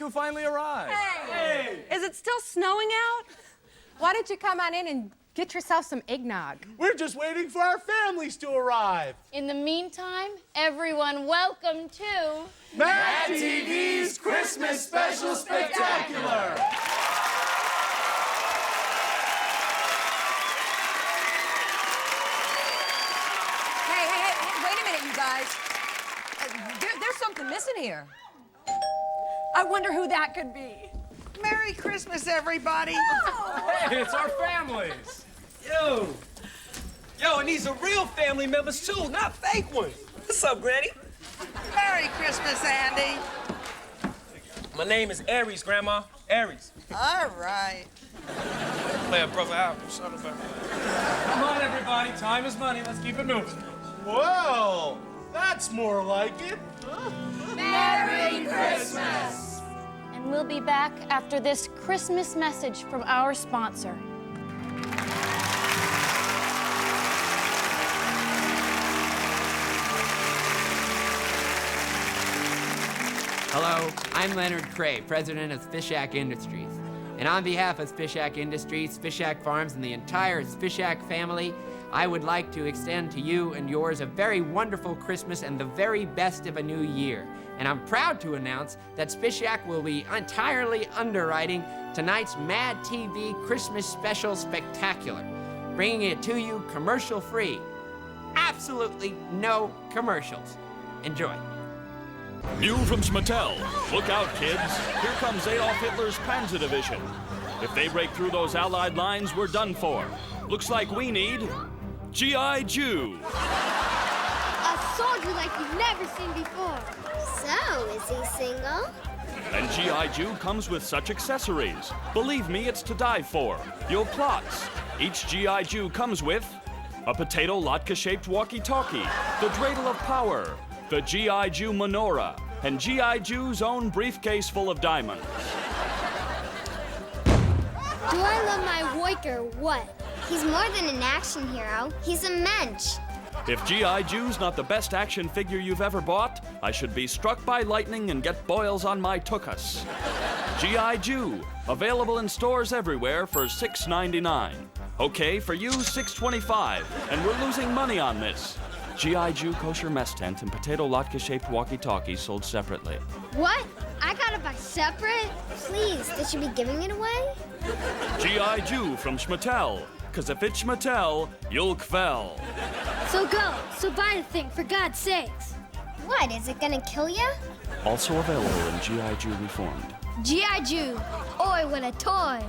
who finally arrived. Hey! Is it still snowing out? Why don't you come on in and get yourself some eggnog? We're just waiting for our families to arrive. In the meantime, everyone, welcome to Mad TV's Christmas Special Spectacular! Hey, wait a minute, you guys. There's something missing here. I wonder who that could be. Merry Christmas, everybody. Hey, it's our families. Yo, and these are real family members, too, not fake ones. What's up, Granny? Merry Christmas, Andy. My name is Aries, Grandma. Aries. All right. Play a brother out. Son of a... Come on, everybody. Time is money. Let's keep it moving. Well, that's more like it. Merry Christmas! And we'll be back after this Christmas message from our sponsor. Hello, I'm Leonard Cray, president of Fishak Industries. And on behalf of Fishak Industries, Fishak Farms, and the entire Fishak family, I would like to extend to you and yours a very wonderful Christmas and the very best of a new year. And I'm proud to announce that Fishak will be entirely underwriting tonight's Mad TV Christmas Special Spectacular, bringing it to you commercial-free. Absolutely no commercials. Enjoy. New from Schmattel. Look out, kids. Here comes Adolf Hitler's Panzer Division. If they break through those Allied lines, we're done for. Looks like we need G.I. Jew. A soldier like you've never seen before. So, is he single? And G.I. Jew comes with such accessories. Believe me, it's to die for. You'll plots. Each G.I. Jew comes with a potato latke-shaped walkie-talkie, the dreidel of power, the G.I. Jew menorah, and G.I. Jew's own briefcase full of diamonds. Do I love my Woik or what? He's more than an action hero. He's a mensch. If G.I. Jew's not the best action figure you've ever bought, I should be struck by lightning and get boils on my tuchus. G.I. Jew, available in stores everywhere for $6.99. Okay, for you, $6.25, and we're losing money on this. G.I. Jew kosher mess tent and potato latke-shaped walkie-talkie sold separately. What? I gotta buy separate? Please, they should be giving it away? G.I. Jew from Schmattel. 'Cause if it's Schmattel, you'll kvell. So buy the thing, for God's sakes. What, is it gonna kill you? Also available in G.I. Jew Reformed. G.I. Jew. Oi, what a toy.